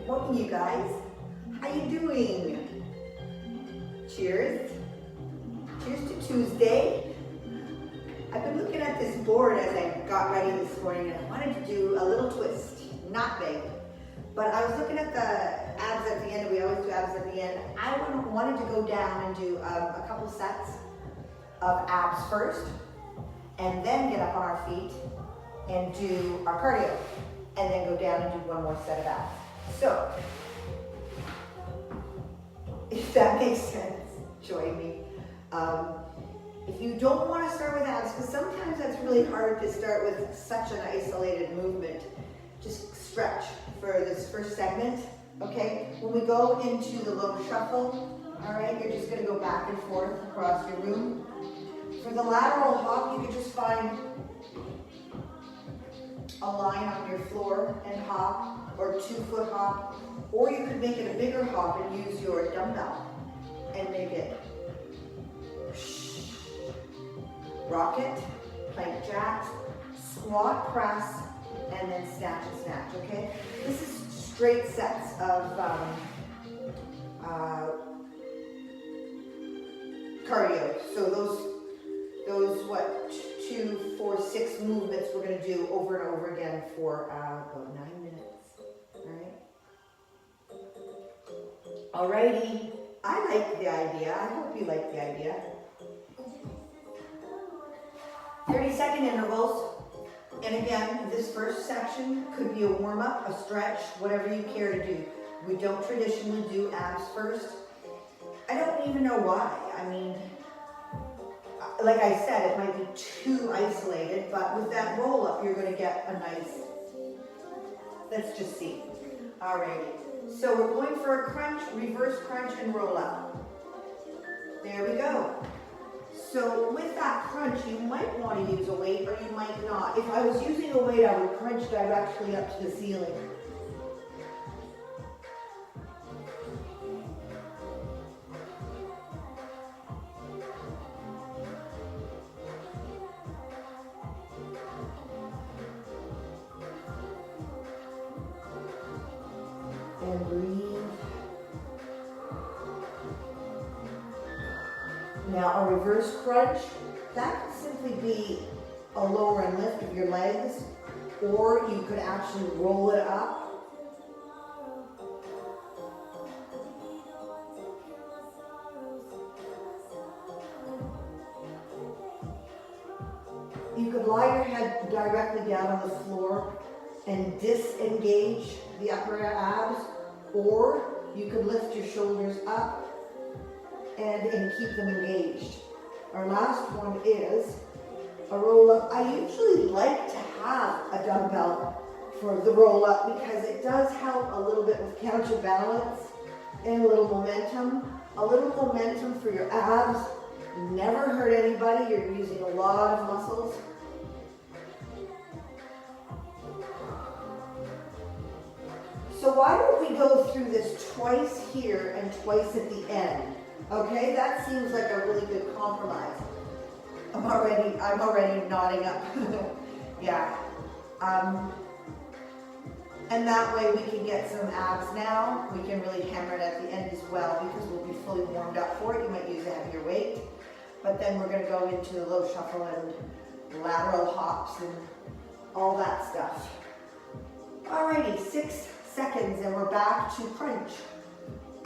Morning, you guys. How you doing? Cheers. Cheers to Tuesday. I've been looking at this board as I got ready this morning, and I wanted to do a little twist. Not big, but I was looking at the abs at the end. We always do abs at the end. I wanted to go down and do a couple sets of abs first, and then get up on our feet and do our cardio, and then go down and do one more set of abs. So, if that makes sense, join me. If you don't want to start with abs, because sometimes that's really hard to start with such an isolated movement, just stretch for this first segment, okay? When we go into the low shuffle, all right, you're just going to go back and forth across your room. For the lateral hop, you can just find a line on your floor and hop, or 2-foot hop, or you could make it a bigger hop and use your dumbbell and make it rocket, plank jacks, squat, press, and then snatch and snatch, okay? This is straight sets of cardio. So those what, 2, 4, 6 movements we're going to do over and over again for about 9 minutes, all right? Alrighty, I like the idea. I hope you like the idea. 30-second intervals. And again, this first section could be a warm-up, a stretch, whatever you care to do. We don't traditionally do abs first. I don't even know why. I mean, like I said, it might be too isolated, but with that roll-up, you're going to get a nice, let's just see. Alrighty. So we're going for a crunch, reverse crunch, and roll-up. There we go. So with that crunch, you might want to use a weight or you might not. If I was using a weight, I would crunch directly up to the ceiling. And breathe. Now a reverse crunch, that could simply be a lower and lift of your legs, or you could actually roll it up. You could lie your head directly down on the floor and disengage the upper abs, or you could lift your shoulders up and keep them engaged. Our last one is a roll-up. I usually like to have a dumbbell for the roll-up because it does help a little bit with counterbalance and a little momentum. A little momentum for your abs. Never hurt anybody. You're using a lot of muscles. So why don't we go through this twice here and twice at the end? Okay, that seems like a really good compromise. I'm already nodding up. Yeah. And that way we can get some abs now. We can really hammer it at the end as well because we'll be fully warmed up for it. You might use a heavier weight. But then we're going to go into the low shuffle and lateral hops and all that stuff. Alrighty, 6 seconds and we're back to crunch.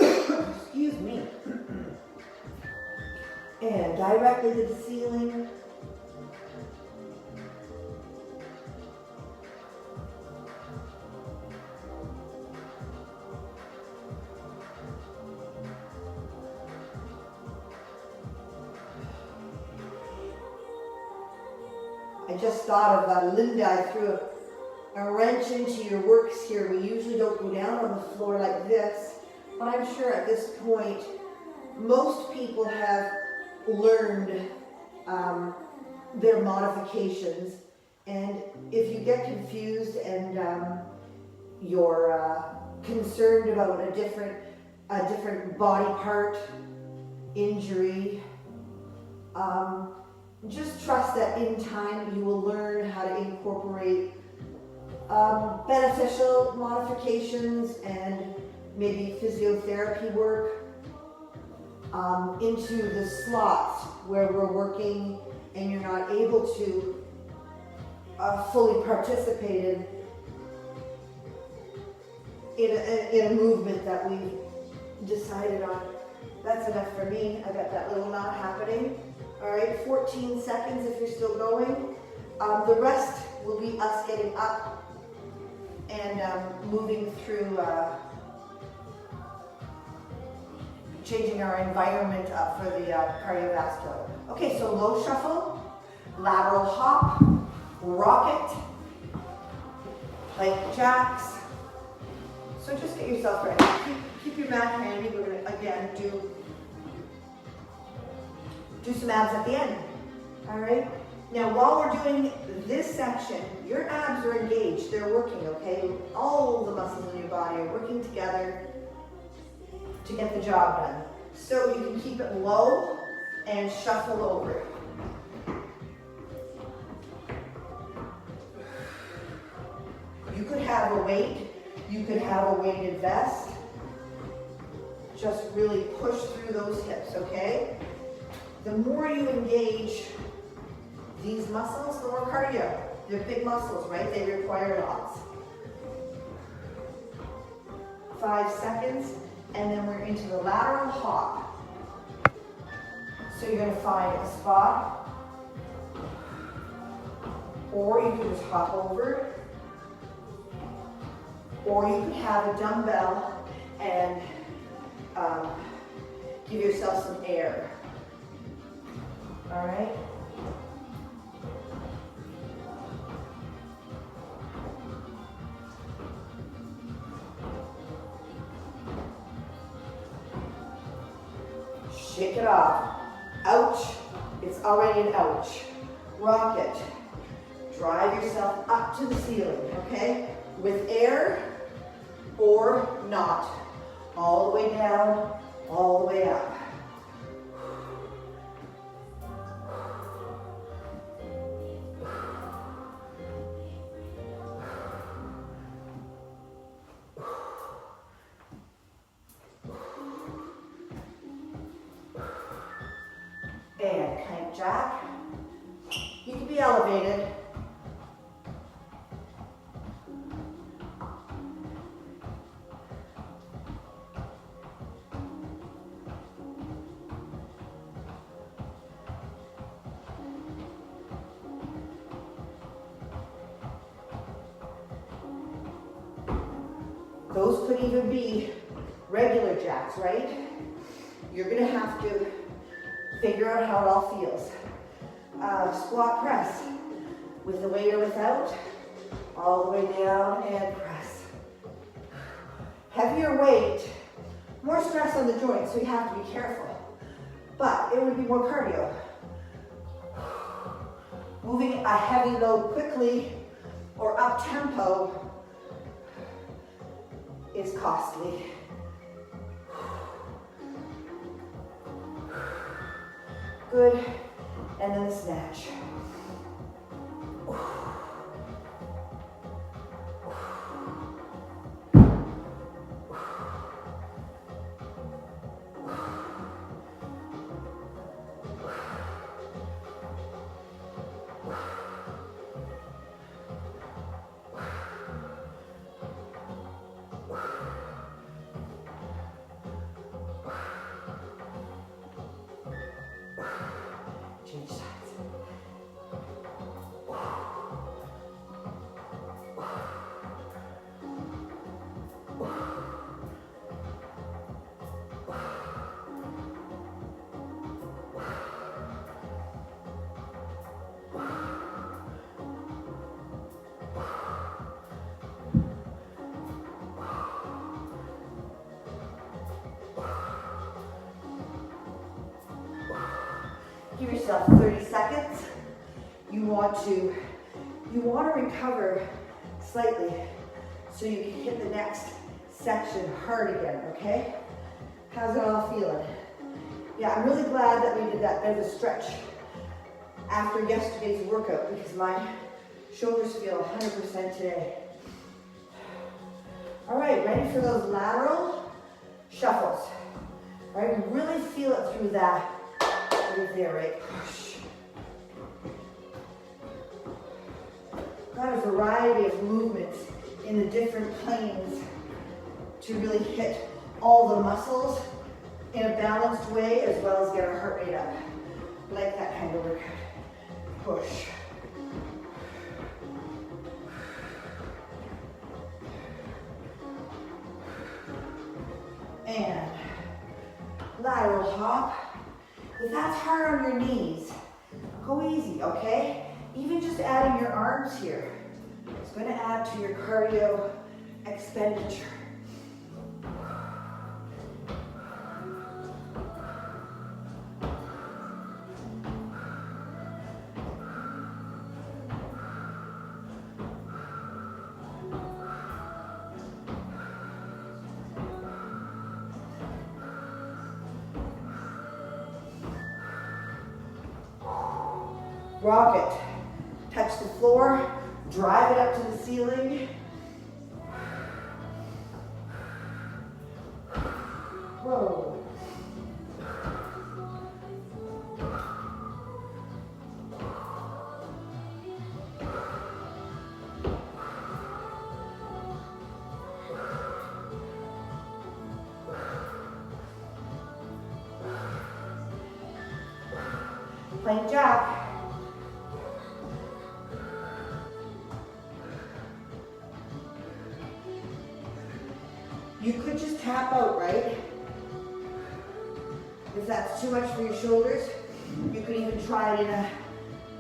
Excuse me. And directly to the ceiling. I just thought of Linda. I threw a wrench into your works here. We usually don't go down on the floor like this, but I'm sure at this point most people have learned their modifications, and if you get confused and you're concerned about a different body part injury, just trust that in time you will learn how to incorporate beneficial modifications and maybe physiotherapy work into the slots where we're working and you're not able to fully participate in a movement that we decided on. That's enough for me. I got that little knot happening. All right, 14 seconds if you're still going. The rest will be us getting up and moving through, changing our environment up for the cardiovascular. Okay, so low shuffle, lateral hop, rocket, like jacks. So just get yourself ready. Keep your mat handy. We're gonna, again, do some abs at the end, all right? Now, while we're doing this section, your abs are engaged, they're working, okay? All the muscles in your body are working together to get the job done. So you can keep it low and shuffle over. You could have a weight, you could have a weighted vest. Just really push through those hips, okay? The more you engage these muscles, the more cardio. They're big muscles, right? They require lots. 5 seconds, and then we're into the lateral hop. So you're gonna find a spot, or you can just hop over, or you can have a dumbbell and give yourself some air. All right? Shake it off. Ouch. It's already an ouch. Rocket. Drive yourself up to the ceiling, okay? With air or not. All the way down, all the way up. And plank jack. You can be elevated. Those could even be regular jacks, right? You're gonna have to figure out how it all feels. Squat press, with the weight or without, all the way down and press. Heavier weight, more stress on the joints, so you have to be careful. But it would be more cardio. Moving a heavy load quickly or up tempo is costly. Good, and then the snatch. Change sides. Give yourself 30 seconds. You want to recover slightly so you can hit the next section hard again, okay? How's it all feeling? Yeah, I'm really glad that we did that bit of a stretch after yesterday's workout because my Shoulders feel 100% today. All right, ready for those lateral shuffles. All right, really feel it through that right there, right? Push. Got a variety of movements in the different planes to really hit all the muscles in a balanced way, as well as get our heart rate up. Like that kind of workout. Push. And lateral hop. If that's hard on your knees, go easy, okay? Even just adding your arms here is going to add to your cardio expenditure. Rock it. Touch the floor, drive it up to the ceiling. Whoa. Plank jack. You could just tap out, right? If that's too much for your shoulders, you could even try it in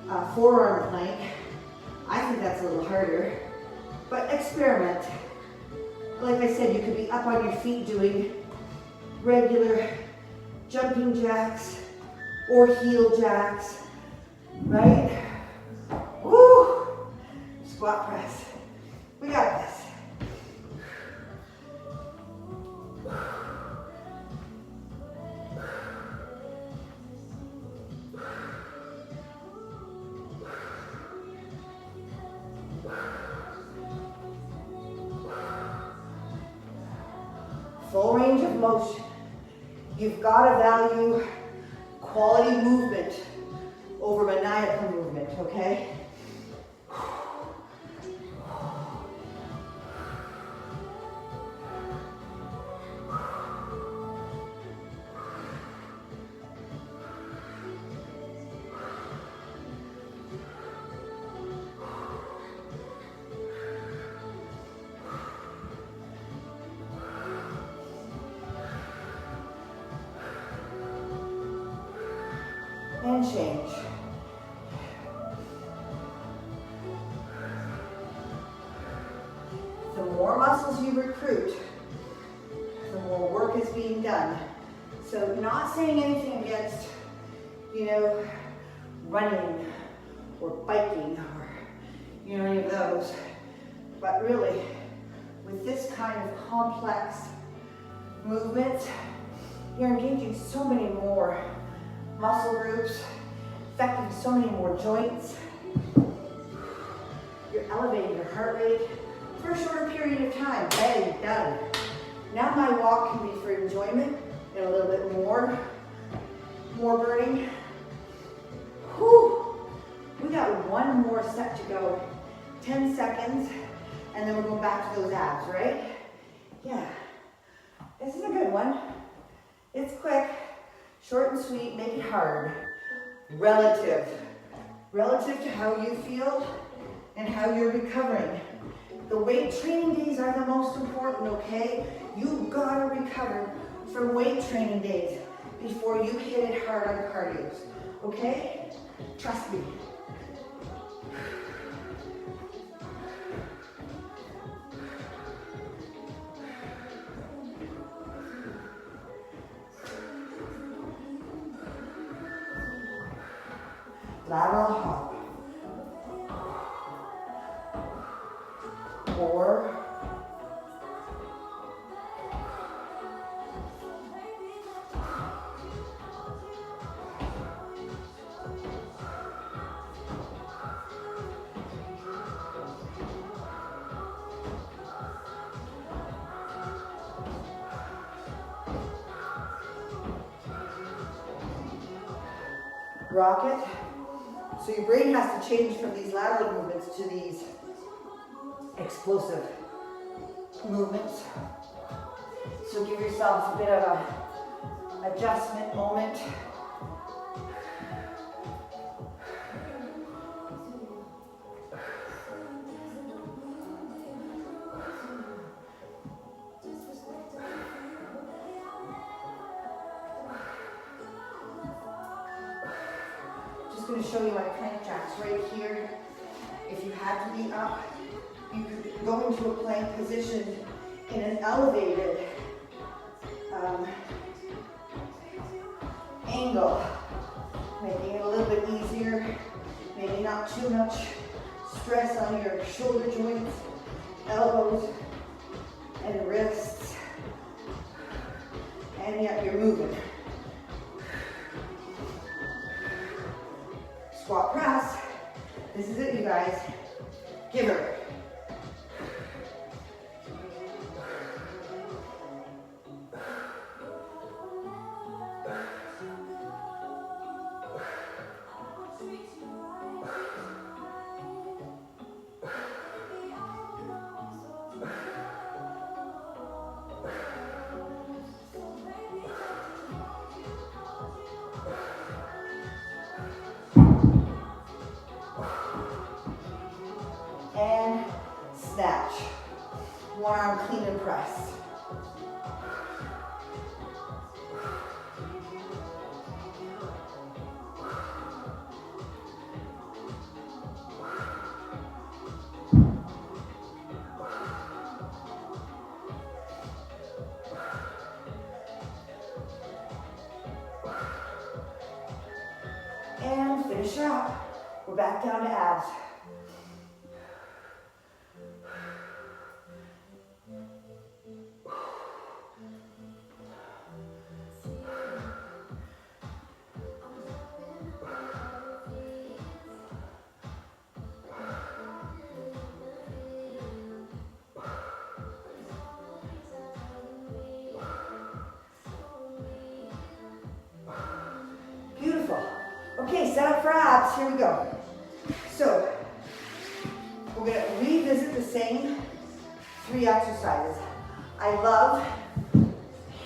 a forearm plank. I think that's a little harder, but experiment. Like I said, you could be up on your feet doing regular jumping jacks or heel jacks, right? Woo! Squat press. We got this. Full range of motion. You've got to value quality movement over maniacal movement, okay? And change. The more muscles you recruit, the more work is being done. So not saying anything against, running or biking or, any of those. But really, with this kind of complex movements, you're engaging so many more muscle groups, affecting so many more joints. You're elevating your heart rate for a shorter period of time. Bang, done. Now my walk can be for enjoyment and a little bit more burning. Whew. We got one more set to go. 10 seconds, and then we're going back to those abs, right? Yeah. This is a good one. It's quick. Short and sweet, make it hard. Relative to how you feel and how you're recovering. The weight training days are the most important, okay? You've got to recover from weight training days before you hit it hard on cardios, okay? Trust me. Lateral hop. 4. 3. Rock it. So your brain has to change from these lateral movements to these explosive movements. So give yourself a bit of a adjustment moment. Just going to show you my plank jacks right here. If you had to be up, you could go into a plank position in an elevated angle, making it a little bit easier, maybe not too much stress on your shoulder joints, elbows, and wrists, and yet you're moving. Squat press. This is it, you guys. Give her. And snatch. One arm clean and press. And finish her up. We're back down to abs. Beautiful. Okay, set up for abs. Here we go. So, we're going to revisit the same 3 exercises. I love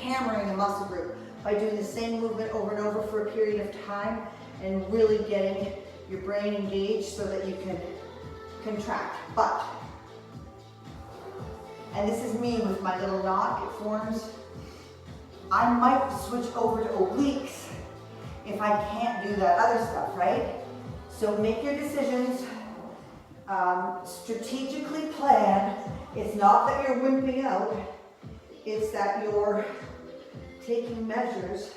hammering a muscle group by doing the same movement over and over for a period of time and really getting your brain engaged so that you can contract. But, and this is me with my little knot, it forms. I might switch over to obliques if I can't do that other stuff, right? So make your decisions, strategically plan. It's not that you're wimping out, it's that you're taking measures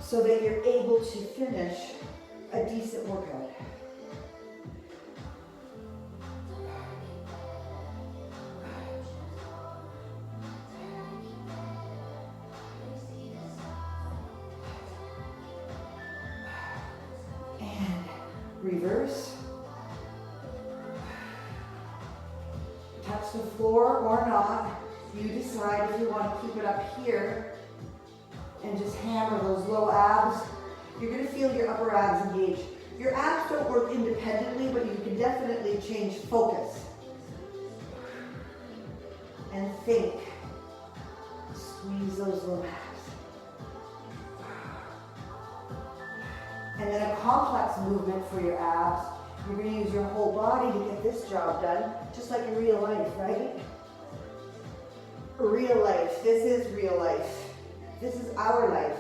so that you're able to finish a decent workout. Reverse. Touch the floor or not. You decide if you want to keep it up here and just hammer those low abs. You're going to feel your upper abs engaged. Your abs don't work independently, but you can definitely change focus. And think. Squeeze those low abs. And then a complex movement for your abs. You're going to use your whole body to get this job done, just like in real life, right? Real life. This is real life. This is our life.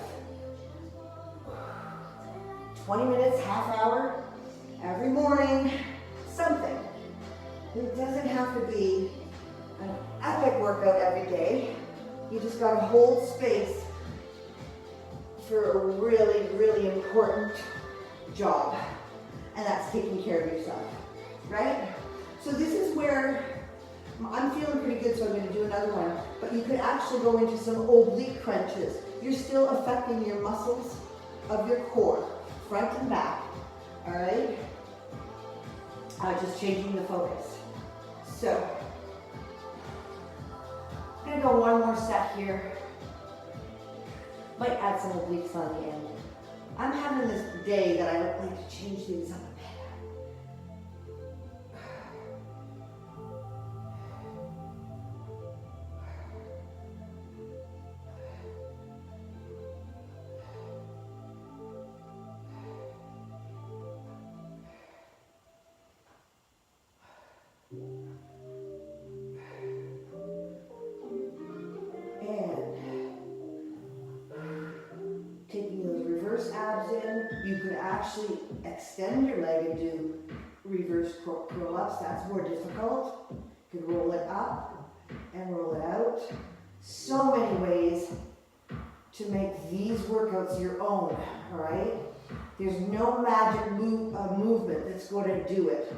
20 minutes, half hour, every morning, something. It doesn't have to be an epic workout every day. You just got to hold space for a really, really important job, and that's taking care of yourself, right? So this is where I'm feeling pretty good, so I'm going to do another one, but you could actually go into some oblique crunches. You're still affecting your muscles of your core, front and back, all right? Just changing the focus. So, I'm going to go one more set here. Might add some obliques on the end. I'm having this day that I like to change things up a bit. Abs in, you could actually extend your leg and do reverse curl ups. That's more difficult. You could roll it up and roll it out. So many ways to make these workouts your own, all right? There's no magic movement that's going to do it.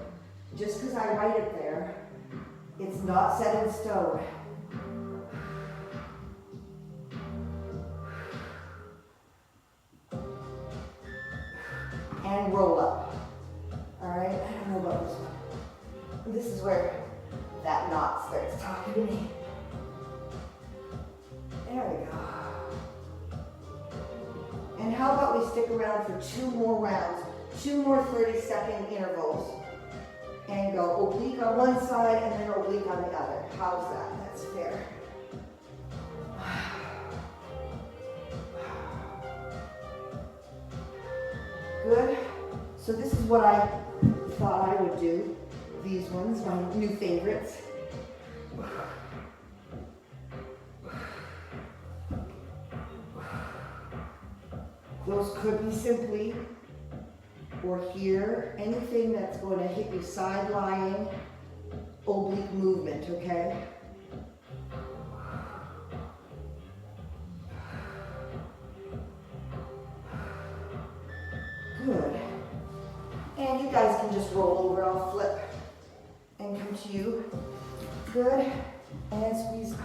Just because I write it there, it's not set in stone. And roll up. All right, I don't know about this one. This is where that knot starts talking to me. There we go. And how about we stick around for 2 more rounds, 2 more 30-second intervals, and go oblique on one side and then oblique on the other. How's that? That's fair. Good. So this is what I thought I would do. These ones, my new favorites. Those could be simply, or here, anything that's going to hit you side lying, oblique movement, okay? Good. And you guys can just roll over. I'll flip and come to you. Good. And squeeze up.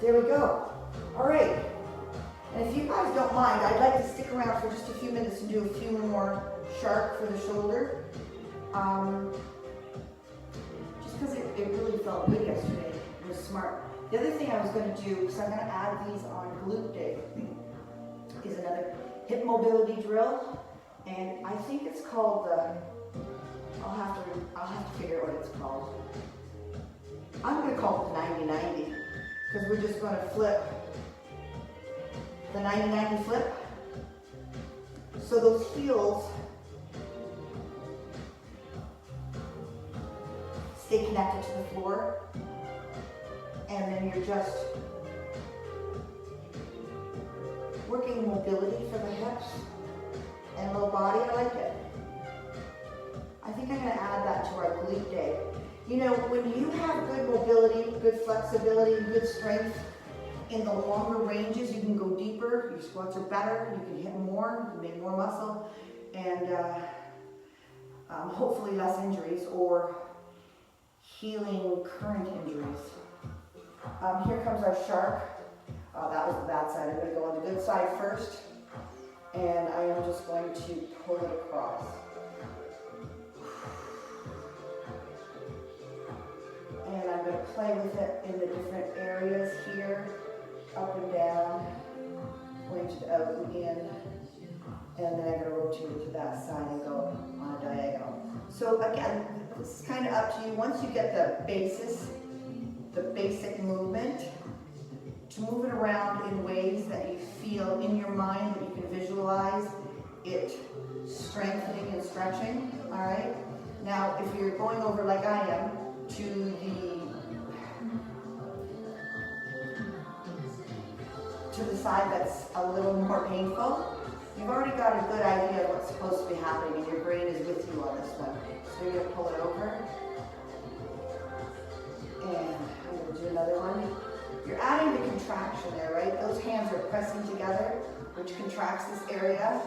There we go. All right. And if you guys don't mind, I'd like to stick around for just a few minutes and do a few more sharp for the shoulder. Just because it really felt good yesterday. It was smart. The other thing I was going to do, because I'm going to add these on glute day, is another hip mobility drill. And I think it's called the, I'll have to figure out what it's called. I'm going to call it the 90-90. Because we're just going to flip the 90-90 flip. So those heels stay connected to the floor. And then you're just working mobility for the hips and low body. I like it. I think I'm going to add that to our glute day. You know, when you have good mobility, good flexibility, good strength in the longer ranges, you can go deeper, your squats are better, you can hit more, you can make more muscle, and hopefully less injuries or healing current injuries. Here comes our shark. Oh, that was the bad side. I'm going to go on the good side first, and I am just going to pull it across. And I'm going to play with it in the different areas here, up and down, pointed out and in, and then I'm going to rotate it to that side and go on a diagonal. So again, this is kind of up to you. Once you get the basis, the basic movement, to move it around in ways that you feel in your mind, that you can visualize it strengthening and stretching, all right? Now, if you're going over like I am, to the side that's a little more painful, you've already got a good idea of what's supposed to be happening and your brain is with you on this one. So you're going to pull it over. And I'm going to do another one. You're adding the contraction there, right? Those hands are pressing together, which contracts this area.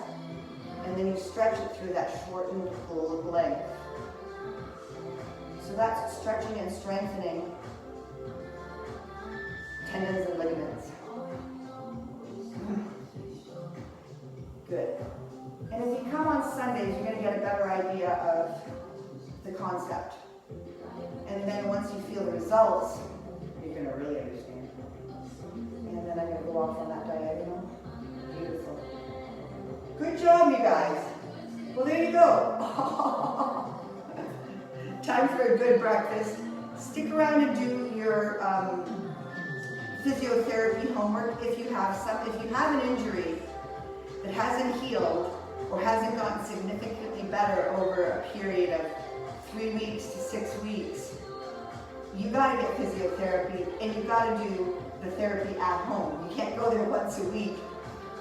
And then you stretch it through that shortened full length. So that's stretching and strengthening tendons and ligaments. Good. And if you come on Sundays, you're going to get a better idea of the concept. And then once you feel the results, you're going to really understand. And then I'm going to go off on that diagonal. Beautiful. Good job, you guys. Well, there you go. Time for a good breakfast. Stick around and do your physiotherapy homework if you have some. If you have an injury that hasn't healed or hasn't gotten significantly better over a period of 3 weeks to 6 weeks, you got to get physiotherapy, and you got to do the therapy at home. You can't go there once a week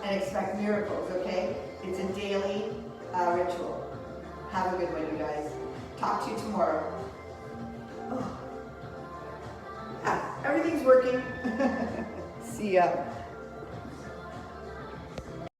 and expect miracles, okay? It's a daily ritual. Have a good one, you guys. Talk to you tomorrow. Oh. Yeah, everything's working. See ya.